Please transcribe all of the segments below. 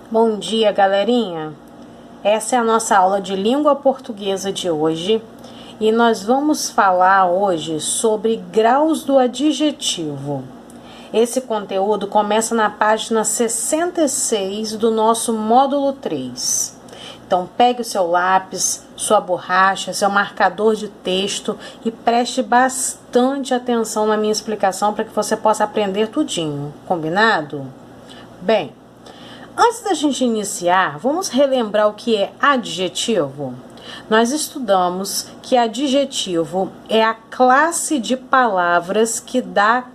Bom dia, galerinha! Essa é a nossa aula de língua portuguesa de hoje e nós vamos falar hoje sobre graus do adjetivo. Esse conteúdo começa na página 66 do nosso módulo 3. Então, pegue o seu lápis, sua borracha, seu marcador de texto e preste bastante atenção na minha explicação para que você possa aprender tudinho, combinado? Bem, antes da gente iniciar, vamos relembrar o que é adjetivo? Nós estudamos que adjetivo é a classe de palavras que dá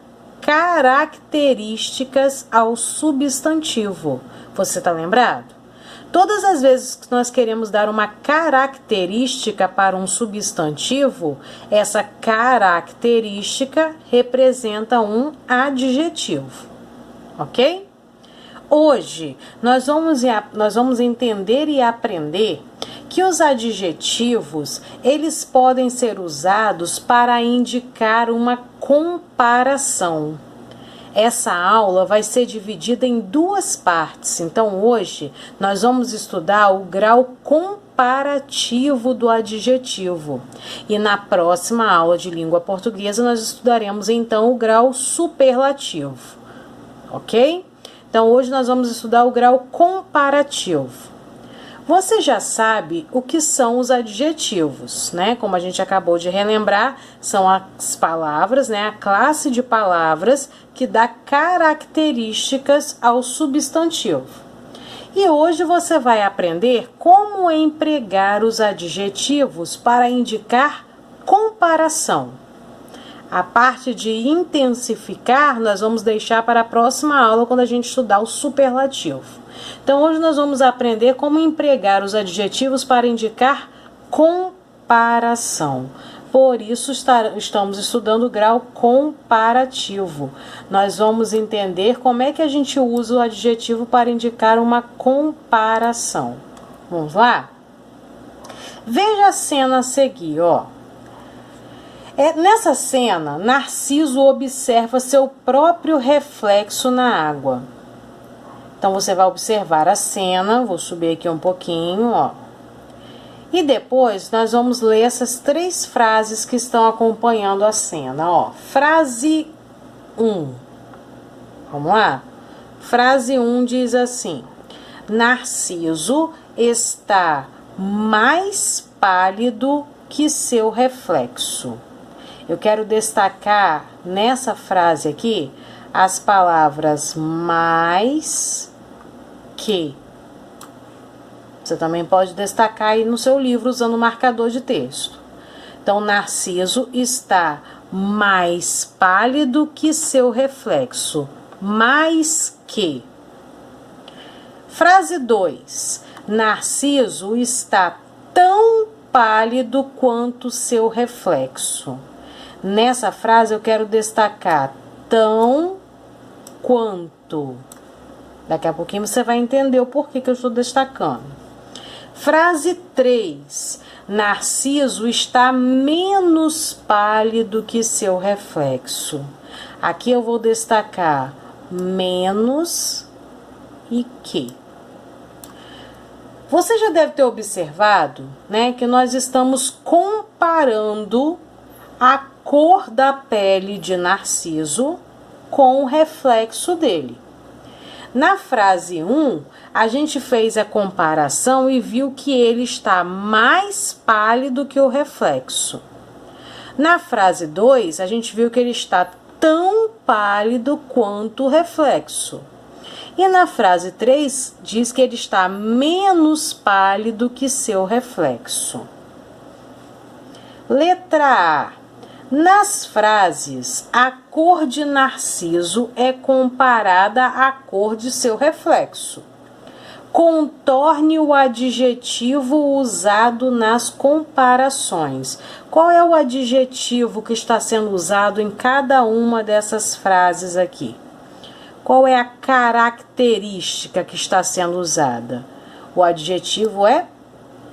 características ao substantivo. Você está lembrado? Todas as vezes que nós queremos dar uma característica para um substantivo, essa característica representa um adjetivo, ok? Hoje, nós vamos entender e aprender que os adjetivos, eles podem ser usados para indicar uma comparação. Essa aula vai ser dividida em duas partes, então hoje nós vamos estudar o grau comparativo do adjetivo. E na próxima aula de língua portuguesa nós estudaremos então o grau superlativo, ok? Então, hoje nós vamos estudar o grau comparativo. Você já sabe o que são os adjetivos, né? Como a gente acabou de relembrar, são as palavras, né? A classe de palavras que dá características ao substantivo. E hoje você vai aprender como empregar os adjetivos para indicar comparação. A parte de intensificar, nós vamos deixar para a próxima aula, quando a gente estudar o superlativo. Então, hoje nós vamos aprender como empregar os adjetivos para indicar comparação. Por isso, estamos estudando o grau comparativo. Nós vamos entender como é que a gente usa o adjetivo para indicar uma comparação. Vamos lá? Veja a cena a seguir, ó. Nessa cena, Narciso observa seu próprio reflexo na água. Então, você vai observar a cena, vou subir aqui um pouquinho, ó. E depois, nós vamos ler essas três frases que estão acompanhando a cena, ó. Frase 1. Vamos lá? Frase 1 diz assim: Narciso está mais pálido que seu reflexo. Eu quero destacar nessa frase aqui as palavras mais que. Você também pode destacar aí no seu livro usando o marcador de texto. Então, Narciso está mais pálido que seu reflexo. Mais que. Frase 2. Narciso está tão pálido quanto seu reflexo. Nessa frase eu quero destacar tão quanto. Daqui a pouquinho você vai entender o porquê que eu estou destacando. Frase 3. Narciso está menos pálido que seu reflexo. Aqui eu vou destacar menos e que. Você já deve ter observado, né, que nós estamos comparando a cor da pele de Narciso com o reflexo dele. Na frase 1, a gente fez a comparação e viu que ele está mais pálido que o reflexo. Na frase 2, a gente viu que ele está tão pálido quanto o reflexo. E na frase 3, diz que ele está menos pálido que seu reflexo. Letra A. Nas frases, a cor de Narciso é comparada à cor de seu reflexo. Contorne o adjetivo usado nas comparações. Qual é o adjetivo que está sendo usado em cada uma dessas frases aqui? Qual é a característica que está sendo usada? O adjetivo é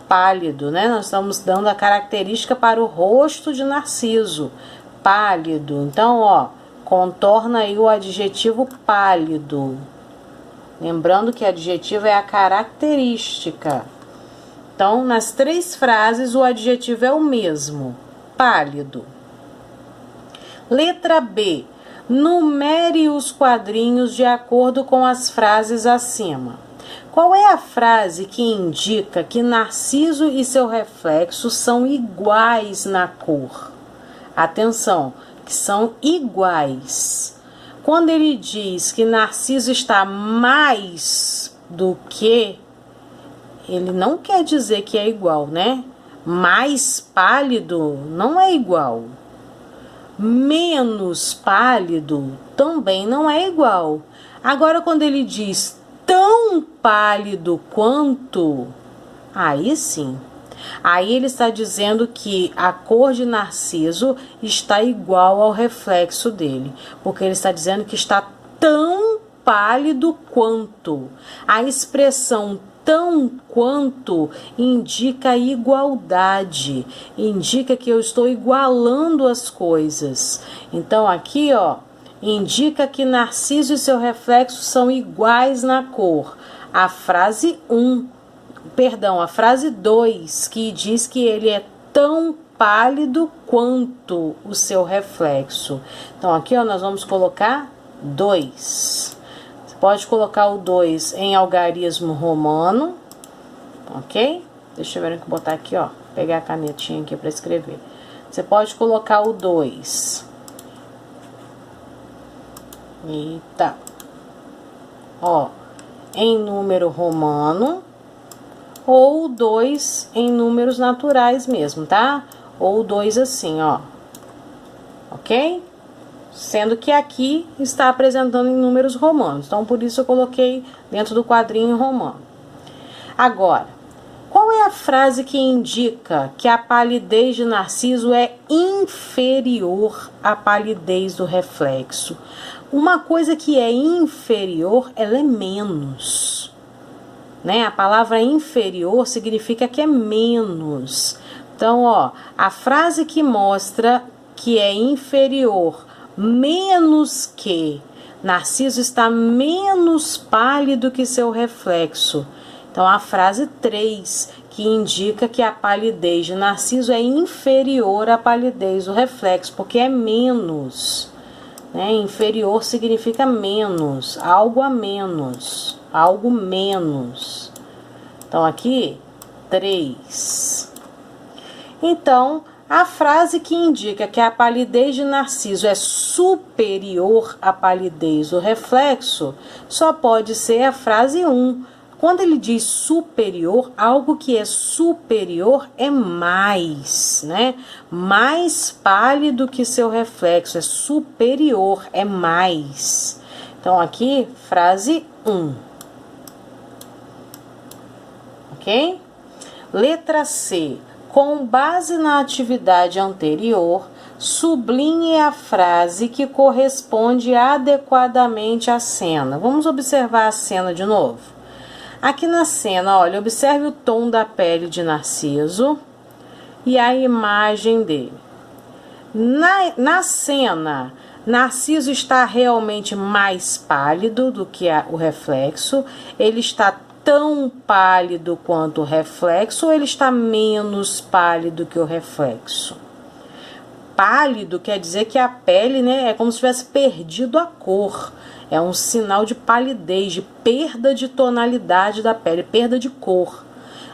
pálido, né? Nós estamos dando a característica para o rosto de Narciso. Pálido. Então, ó, contorna aí o adjetivo pálido. Lembrando que adjetivo é a característica. Então, nas 3 frases, o adjetivo é o mesmo, pálido. Letra B. Numere os quadrinhos de acordo com as frases acima. Qual é a frase que indica que Narciso e seu reflexo são iguais na cor? Atenção, que são iguais. Quando ele diz que Narciso está mais do que, ele não quer dizer que é igual, né? Mais pálido não é igual. Menos pálido também não é igual. Agora, quando ele diz tão pálido quanto, aí sim. Aí ele está dizendo que a cor de Narciso está igual ao reflexo dele, porque ele está dizendo que está tão pálido quanto. A expressão tão quanto indica igualdade, indica que eu estou igualando as coisas. Então aqui, ó, indica que Narciso e seu reflexo são iguais na cor. A frase 2, que diz que ele é tão pálido quanto o seu reflexo. Então aqui, ó, nós vamos colocar 2. Você pode colocar o 2 em algarismo romano, ok? Deixa eu ver o que botar aqui, ó. Pegar a canetinha aqui para escrever. Você pode colocar o 2. Eita. Ó, em número romano, ou 2 em números naturais mesmo, tá? Ou 2 assim, ó. Ok? Sendo que aqui está apresentando em números romanos. Então, por isso eu coloquei dentro do quadrinho romano. Agora, qual é a frase que indica que a palidez de Narciso é inferior à palidez do reflexo? Uma coisa que é inferior, ela é menos. Né? A palavra inferior significa que é menos. Então, ó, a frase que mostra que é inferior, menos que, Narciso está menos pálido que seu reflexo. Então, a frase 3, que indica que a palidez de Narciso é inferior à palidez do reflexo, porque é menos. Né? Inferior significa menos, algo a menos, algo menos. Então, aqui, 3. Então, a frase que indica que a palidez de Narciso é superior à palidez do reflexo só pode ser a frase 1. Quando ele diz superior, algo que é superior é mais, né? Mais pálido que seu reflexo, é superior, é mais. Então, aqui, frase 1. Ok? Letra C. Com base na atividade anterior, sublinhe a frase que corresponde adequadamente à cena. Vamos observar a cena de novo. Aqui na cena, olha, observe o tom da pele de Narciso e a imagem dele. Na cena, Narciso está realmente mais pálido do que o reflexo. Ele está tão pálido quanto o reflexo ou ele está menos pálido que o reflexo? Pálido quer dizer que a pele, né, é como se tivesse perdido a cor. É um sinal de palidez, de perda de tonalidade da pele, perda de cor.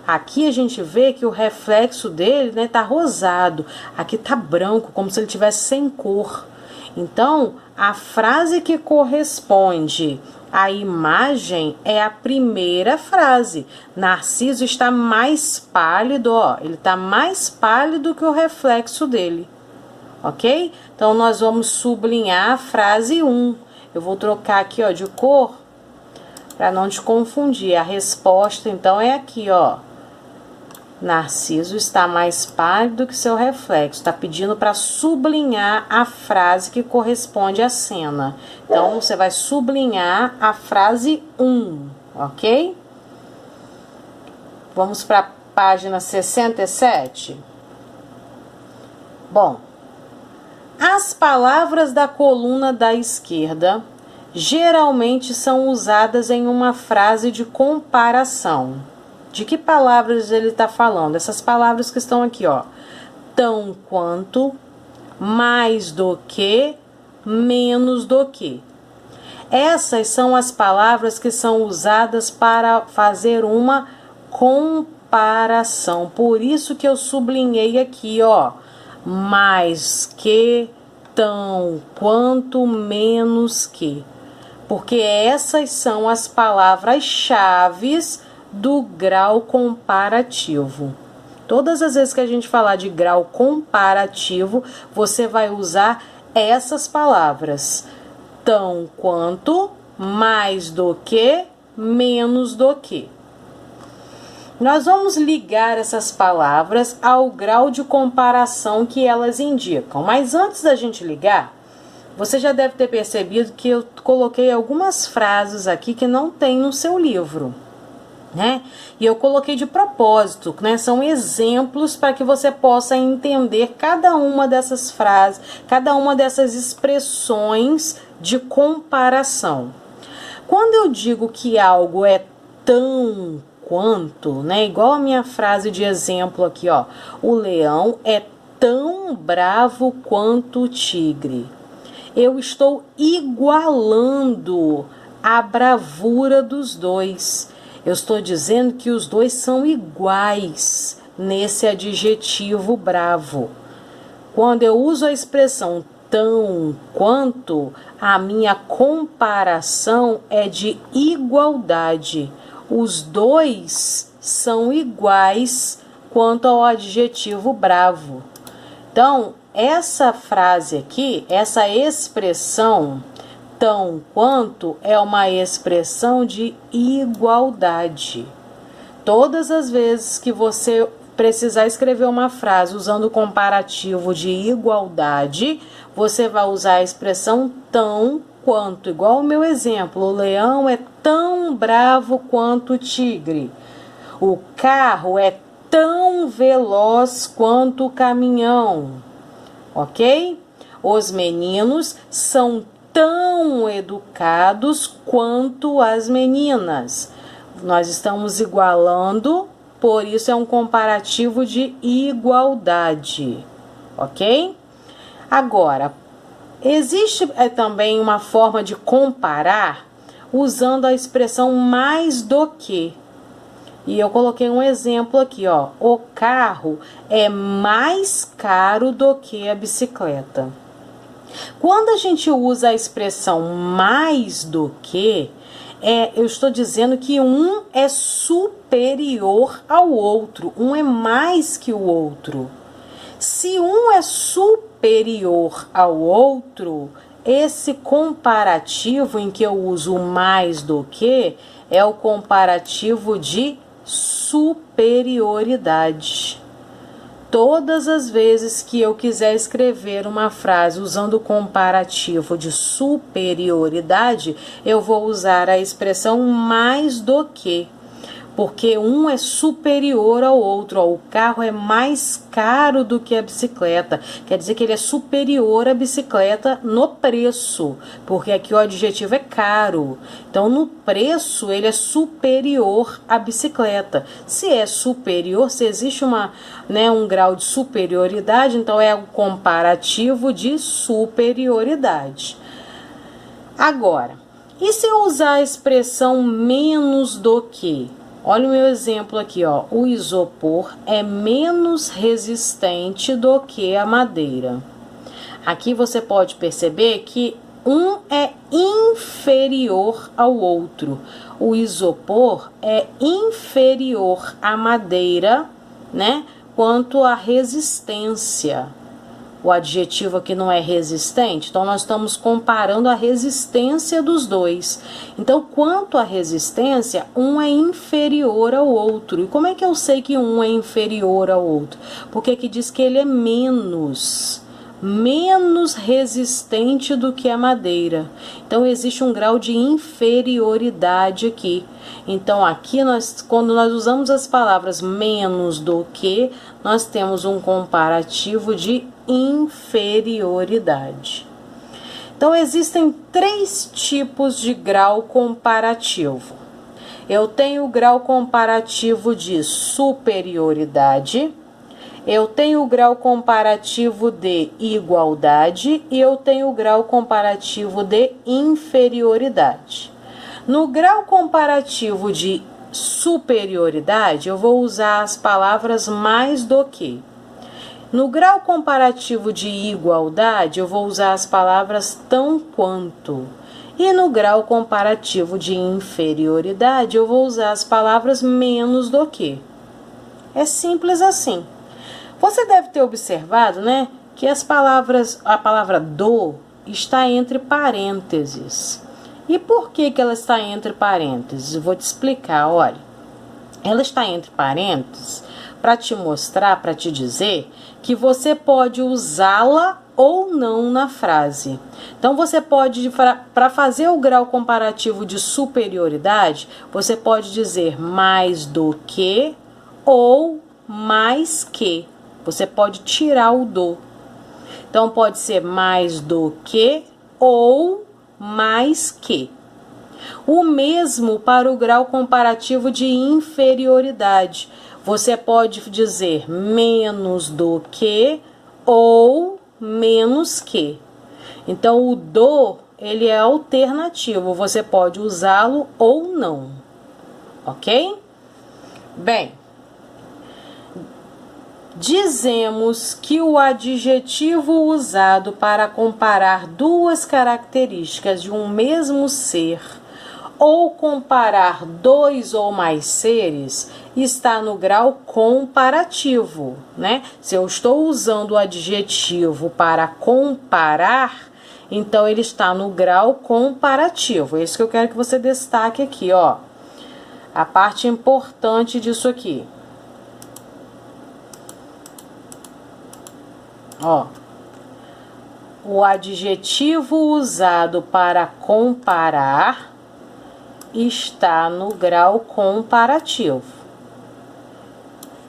Aqui a gente vê que o reflexo dele, né, tá rosado. Aqui tá branco, como se ele tivesse sem cor. Então, a frase que corresponde à imagem é a primeira frase. Narciso está mais pálido, ó. Ele tá mais pálido que o reflexo dele. Ok? Então, nós vamos sublinhar a frase 1. Eu vou trocar aqui, ó, de cor, para não te confundir. A resposta, então, é aqui, ó. Narciso está mais pálido que seu reflexo. Está pedindo para sublinhar a frase que corresponde à cena. Então, você vai sublinhar a frase 1, ok? Vamos para a página 67. Bom, as palavras da coluna da esquerda geralmente são usadas em uma frase de comparação. De que palavras ele está falando? Essas palavras que estão aqui, ó. Tão quanto, mais do que, menos do que. Essas são as palavras que são usadas para fazer uma comparação. Por isso que eu sublinhei aqui, ó. Mais que, tão quanto, menos que. Porque essas são as palavras-chave do grau comparativo. Todas as vezes que a gente falar de grau comparativo, você vai usar essas palavras. Tão quanto, mais do que, menos do que. Nós vamos ligar essas palavras ao grau de comparação que elas indicam. Mas antes da gente ligar, você já deve ter percebido que eu coloquei algumas frases aqui que não tem no seu livro, né? E eu coloquei de propósito, né? São exemplos para que você possa entender cada uma dessas frases, cada uma dessas expressões de comparação. Quando eu digo que algo é tão quanto, né? Igual a minha frase de exemplo aqui, ó. O leão é tão bravo quanto o tigre. Eu estou igualando a bravura dos dois. Eu estou dizendo que os dois são iguais nesse adjetivo bravo. Quando eu uso a expressão tão quanto, a minha comparação é de igualdade. Os dois são iguais quanto ao adjetivo bravo. Então, essa frase aqui, essa expressão tão quanto, é uma expressão de igualdade. Todas as vezes que você precisar escrever uma frase usando o comparativo de igualdade, você vai usar a expressão tão quanto. Igual o meu exemplo, o leão é tão bravo quanto o tigre. O carro é tão veloz quanto o caminhão. Ok? Os meninos são tão educados quanto as meninas. Nós estamos igualando, por isso é um comparativo de igualdade. Ok? Agora, existe também uma forma de comparar usando a expressão mais do que. E eu coloquei um exemplo aqui, ó. O carro é mais caro do que a bicicleta. Quando a gente usa a expressão mais do que, eu estou dizendo que um é superior ao outro. Um é mais que o outro. Se um é superior ao outro, esse comparativo em que eu uso mais do que é o comparativo de superioridade. Todas as vezes que eu quiser escrever uma frase usando o comparativo de superioridade, eu vou usar a expressão mais do que. Porque um é superior ao outro. Ó, o carro é mais caro do que a bicicleta. Quer dizer que ele é superior à bicicleta no preço. Porque aqui o adjetivo é caro. Então, no preço, ele é superior à bicicleta. Se é superior, se existe um grau de superioridade, então é o comparativo de superioridade. Agora, e se eu usar a expressão menos do que? Olha o meu exemplo aqui, ó. O isopor é menos resistente do que a madeira. Aqui você pode perceber que um é inferior ao outro. O isopor é inferior à madeira, né? Quanto à resistência. O adjetivo aqui não é resistente, então nós estamos comparando a resistência dos dois. Então, quanto à resistência, um é inferior ao outro. E como é que eu sei que um é inferior ao outro? Porque aqui diz que ele é menos resistente do que a madeira. Então, existe um grau de inferioridade aqui. Então, aqui, quando nós usamos as palavras menos do que, nós temos um comparativo de inferioridade. Então, existem 3 tipos de grau comparativo. Eu tenho o grau comparativo de superioridade, eu tenho o grau comparativo de igualdade e eu tenho o grau comparativo de inferioridade. No grau comparativo de superioridade, eu vou usar as palavras mais do que. No grau comparativo de igualdade, eu vou usar as palavras tão quanto. E no grau comparativo de inferioridade, eu vou usar as palavras menos do que. É simples assim. Você deve ter observado, né, que a palavra do está entre parênteses. E por que ela está entre parênteses? Eu vou te explicar, olha. Ela está entre parênteses para te mostrar, para te dizer que você pode usá-la ou não na frase. Então, você pode, para fazer o grau comparativo de superioridade, você pode dizer mais do que ou mais que. Você pode tirar o do. Então, pode ser mais do que ou mais que. O mesmo para o grau comparativo de inferioridade. Você pode dizer menos do que ou menos que. Então, o do, ele é alternativo. Você pode usá-lo ou não. Ok? Bem, dizemos que o adjetivo usado para comparar 2 características de um mesmo ser ou comparar 2 ou mais seres está no grau comparativo, né? Se eu estou usando o adjetivo para comparar, então ele está no grau comparativo. É isso que eu quero que você destaque aqui, ó. A parte importante disso aqui. Ó, o adjetivo usado para comparar está no grau comparativo.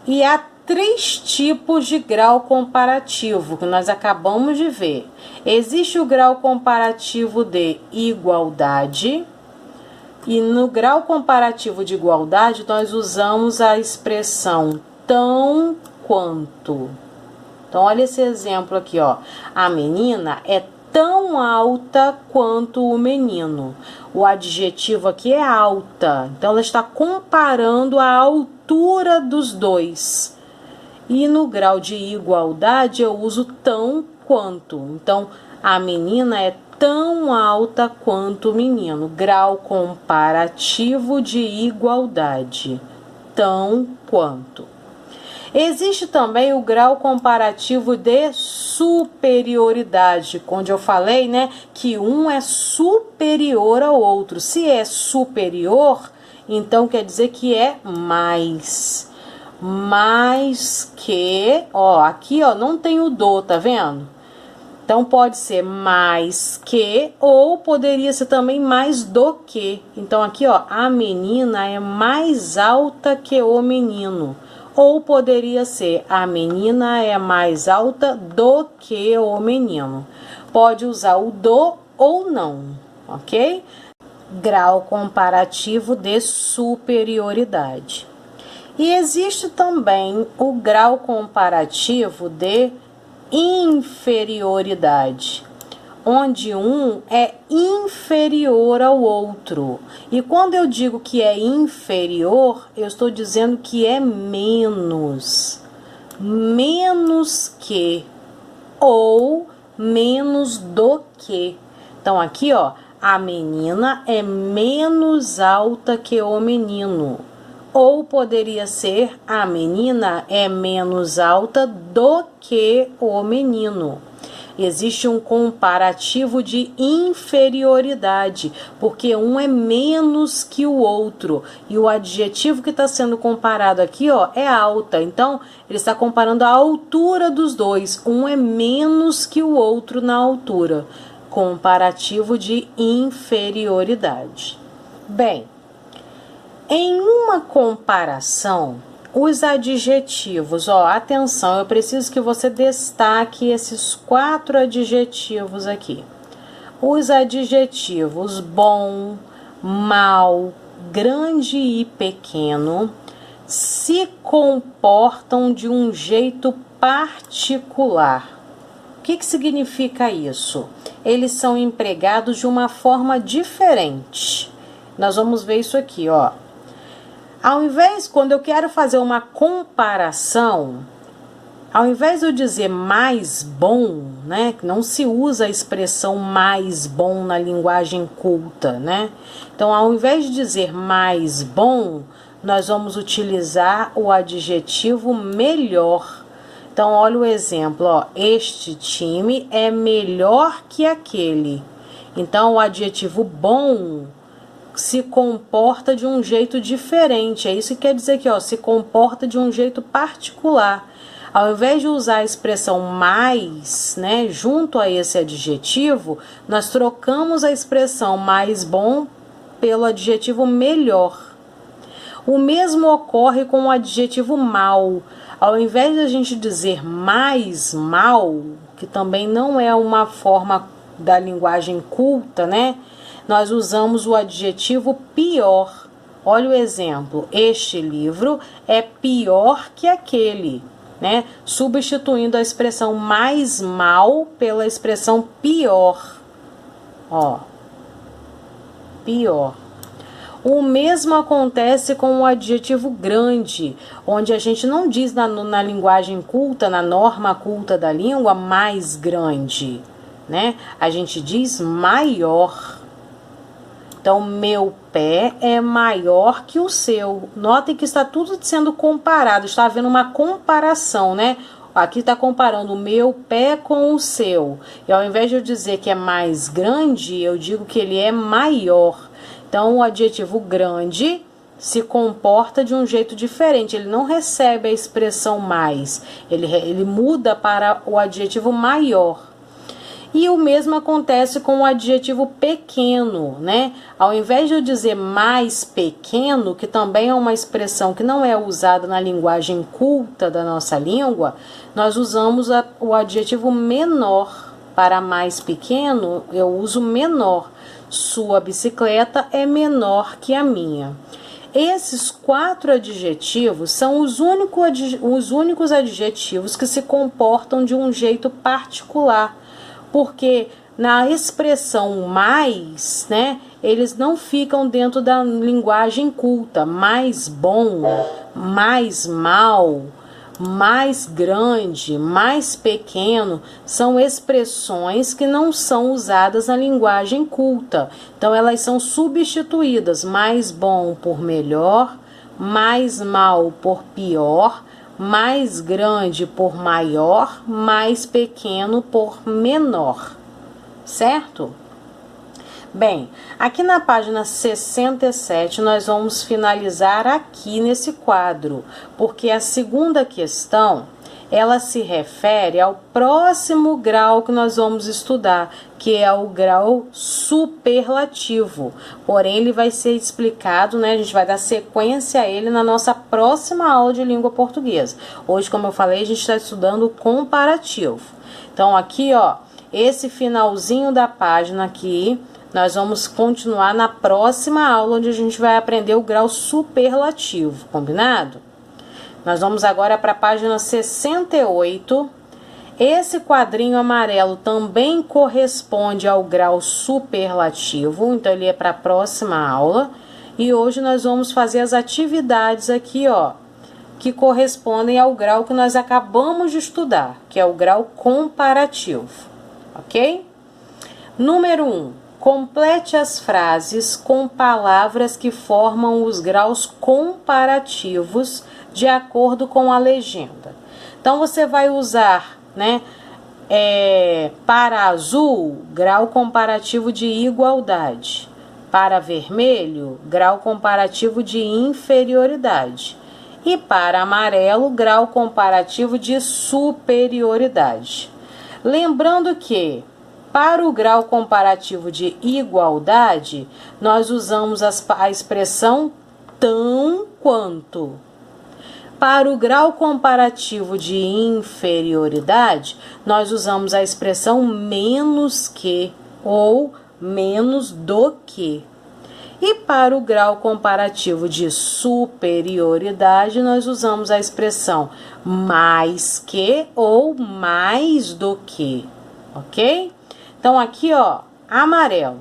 E há 3 tipos de grau comparativo que nós acabamos de ver. Existe o grau comparativo de igualdade. E no grau comparativo de igualdade, nós usamos a expressão tão quanto. Então, olha esse exemplo aqui, ó. A menina é tão alta quanto o menino. O adjetivo aqui é alta. Então, ela está comparando a altura dos dois. E no grau de igualdade, eu uso tão quanto. Então, a menina é tão alta quanto o menino. Grau comparativo de igualdade. Tão quanto. Existe também o grau comparativo de superioridade, onde eu falei, né, que um é superior ao outro. Se é superior, então quer dizer que é mais. Mais que, ó, aqui, ó, não tem o do, tá vendo? Então, pode ser mais que ou poderia ser também mais do que. Então, aqui, ó, a menina é mais alta que o menino. Ou poderia ser a menina é mais alta do que o menino. Pode usar o do ou não, ok? Grau comparativo de superioridade. E existe também o grau comparativo de inferioridade, onde um é inferior ao outro. E quando eu digo que é inferior, eu estou dizendo que é menos. Menos que ou menos do que. Então aqui, ó, a menina é menos alta que o menino. Ou poderia ser a menina é menos alta do que o menino. Existe um comparativo de inferioridade, porque um é menos que o outro. E o adjetivo que está sendo comparado aqui, ó, é alta. Então, ele está comparando a altura dos dois. Um é menos que o outro na altura. Comparativo de inferioridade. Bem, em uma comparação, os adjetivos, ó, atenção, eu preciso que você destaque esses 4 adjetivos aqui. Os adjetivos bom, mal, grande e pequeno se comportam de um jeito particular. O que significa isso? Eles são empregados de uma forma diferente. Nós vamos ver isso aqui, ó. Ao invés, quando eu quero fazer uma comparação, ao invés de eu dizer mais bom, né? Não se usa a expressão mais bom na linguagem culta, né? Então, ao invés de dizer mais bom, nós vamos utilizar o adjetivo melhor. Então, olha o exemplo, ó. Este time é melhor que aquele. Então, o adjetivo bom se comporta de um jeito diferente. É isso que quer dizer aqui, ó. Se comporta de um jeito particular. Ao invés de usar a expressão mais, né, junto a esse adjetivo, nós trocamos a expressão mais bom pelo adjetivo melhor. O mesmo ocorre com o adjetivo mal. Ao invés de a gente dizer mais mal, que também não é uma forma da linguagem culta, né? Nós usamos o adjetivo pior. Olha o exemplo. Este livro é pior que aquele, né? Substituindo a expressão mais mal pela expressão pior. Ó. Pior. O mesmo acontece com o adjetivo grande, onde a gente não diz na linguagem culta, na norma culta da língua, mais grande, né? A gente diz maior. Então, meu pé é maior que o seu. Notem que está tudo sendo comparado, está havendo uma comparação, né? Aqui está comparando o meu pé com o seu. E ao invés de eu dizer que é mais grande, eu digo que ele é maior. Então, o adjetivo grande se comporta de um jeito diferente. Ele não recebe a expressão mais. Ele muda para o adjetivo maior. E o mesmo acontece com o adjetivo pequeno, né? Ao invés de eu dizer mais pequeno, que também é uma expressão que não é usada na linguagem culta da nossa língua, nós usamos o adjetivo menor. Para mais pequeno, eu uso menor. Sua bicicleta é menor que a minha. Esses 4 adjetivos são os únicos adjetivos que se comportam de um jeito particular, porque na expressão mais, né, eles não ficam dentro da linguagem culta. Mais bom, mais mal, mais grande, mais pequeno, são expressões que não são usadas na linguagem culta. Então, elas são substituídas. Mais bom por melhor, mais mal por pior, mais grande por maior, mais pequeno por menor. Certo? Bem, aqui na página 67 nós vamos finalizar aqui nesse quadro, porque a segunda questão, ela se refere ao próximo grau que nós vamos estudar, que é o grau superlativo. Porém, ele vai ser explicado, né? A gente vai dar sequência a ele na nossa próxima aula de língua portuguesa. Hoje, como eu falei, a gente está estudando o comparativo. Então, aqui, ó, esse finalzinho da página aqui, nós vamos continuar na próxima aula, onde a gente vai aprender o grau superlativo, combinado? Nós vamos agora para a página 68. Esse quadrinho amarelo também corresponde ao grau superlativo, então ele é para a próxima aula. E hoje nós vamos fazer as atividades aqui, ó, que correspondem ao grau que nós acabamos de estudar, que é o grau comparativo, ok? Número 1. Complete as frases com palavras que formam os graus comparativos de acordo com a legenda. Então, você vai usar, né, para azul, grau comparativo de igualdade. Para vermelho, grau comparativo de inferioridade. E para amarelo, grau comparativo de superioridade. Lembrando que para o grau comparativo de igualdade, nós usamos a expressão tão quanto. Para o grau comparativo de inferioridade, nós usamos a expressão menos que, ou menos do que. E para o grau comparativo de superioridade, nós usamos a expressão mais que ou mais do que, ok? Então, aqui, ó, amarelo.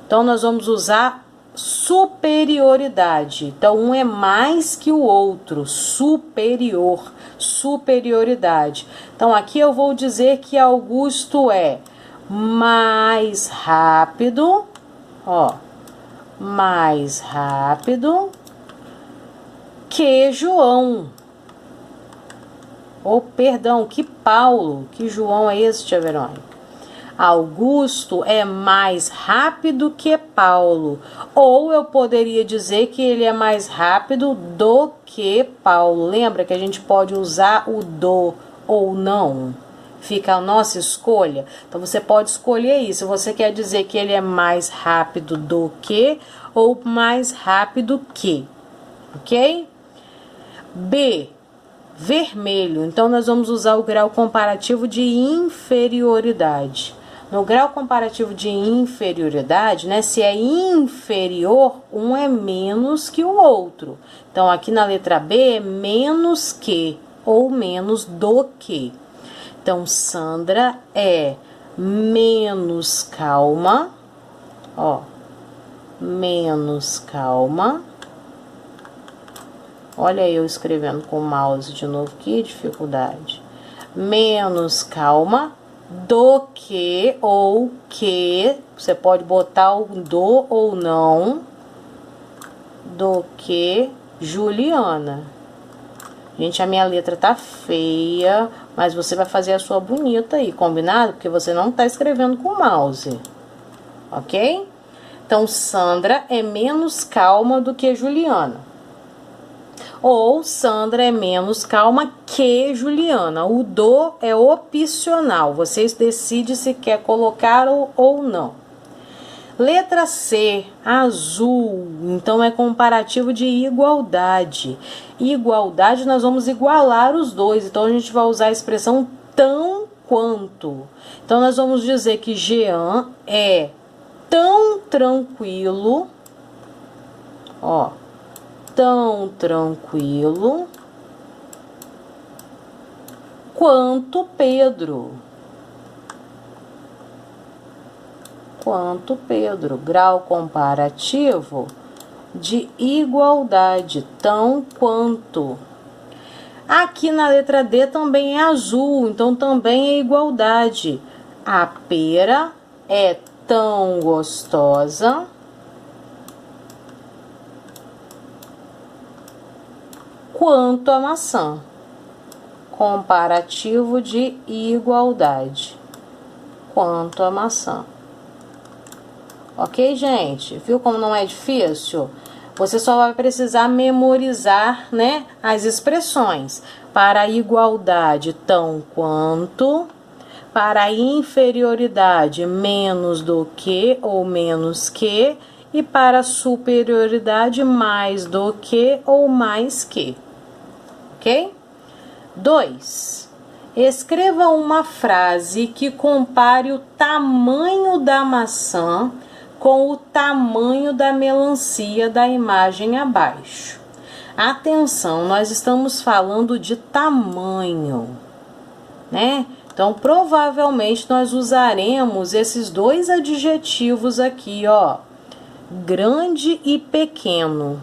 Então, nós vamos usar superioridade. Então, um é mais que o outro, superior, superioridade. Então, aqui eu vou dizer que Augusto é mais rápido, ó, mais rápido que João. Ou, perdão, que Paulo. Que João é esse, tia Verônica? Augusto é mais rápido que Paulo. Ou eu poderia dizer que ele é mais rápido do que Paulo. Lembra que a gente pode usar o do ou não? Fica a nossa escolha. Então, você pode escolher isso. Você quer dizer que ele é mais rápido do que ou mais rápido que. Ok? B. Vermelho. Então, nós vamos usar o grau comparativo de inferioridade. No grau comparativo de inferioridade, né? Se é inferior, um é menos que o outro. Então, aqui na letra B é menos que ou menos do que. Então, Sandra é menos calma, ó, menos calma. Olha eu escrevendo com o mouse de novo, que dificuldade. Menos calma do que ou que, você pode botar o do ou não, do que Juliana. Gente, a minha letra tá feia, mas você vai fazer a sua bonita aí, combinado? Porque você não tá escrevendo com o mouse, ok? Então, Sandra é menos calma do que Juliana. Ou Sandra é menos calma que Juliana. O do é opcional, vocês decidem se quer colocar ou não. Letra C, azul, então é comparativo de igualdade. Igualdade, nós vamos igualar os dois, então a gente vai usar a expressão tão quanto. Então, nós vamos dizer que Jean é tão tranquilo, ó, tão tranquilo quanto Pedro. Quanto Pedro, grau comparativo de igualdade, tão quanto. Aqui na letra D também é azul, então também é igualdade. A pera é tão gostosa quanto a maçã. Comparativo de igualdade, quanto a maçã. Ok, gente? Viu como não é difícil? Você só vai precisar memorizar, né, as expressões. Para a igualdade, tão quanto. Para a inferioridade, menos do que ou menos que. E para a superioridade, mais do que ou mais que. Ok? 2. Escreva uma frase que compare o tamanho da maçã com o tamanho da melancia da imagem abaixo. Atenção, nós estamos falando de tamanho, né? Então, provavelmente nós usaremos esses dois adjetivos aqui, ó, grande e pequeno.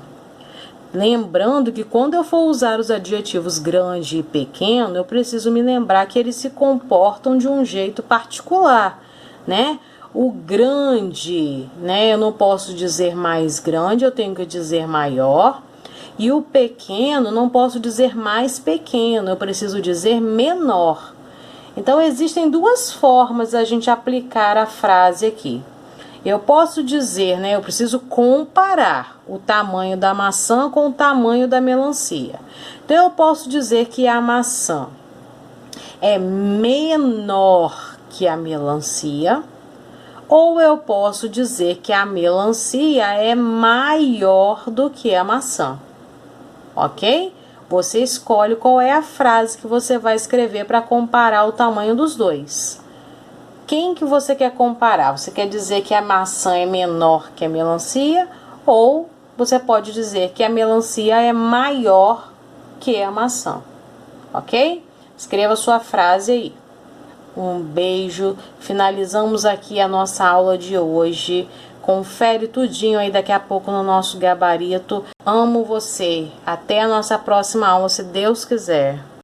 Lembrando que quando eu for usar os adjetivos grande e pequeno, eu preciso me lembrar que eles se comportam de um jeito particular, né? O grande, né? Eu não posso dizer mais grande, eu tenho que dizer maior. E o pequeno, não posso dizer mais pequeno, eu preciso dizer menor. Então, existem duas formas da gente aplicar a frase aqui. Eu posso dizer, né? Eu preciso comparar o tamanho da maçã com o tamanho da melancia. Então, eu posso dizer que a maçã é menor que a melancia. Ou eu posso dizer que a melancia é maior do que a maçã. Ok? Você escolhe qual é a frase que você vai escrever para comparar o tamanho dos dois. quem que você quer comparar? Você quer dizer que a maçã é menor que a melancia, ou você pode dizer que a melancia é maior que a maçã, ok? Escreva sua frase aí. Um beijo, finalizamos aqui a nossa aula de hoje. Confere tudinho aí daqui a pouco no nosso gabarito. Amo você. Até a nossa próxima aula, se Deus quiser.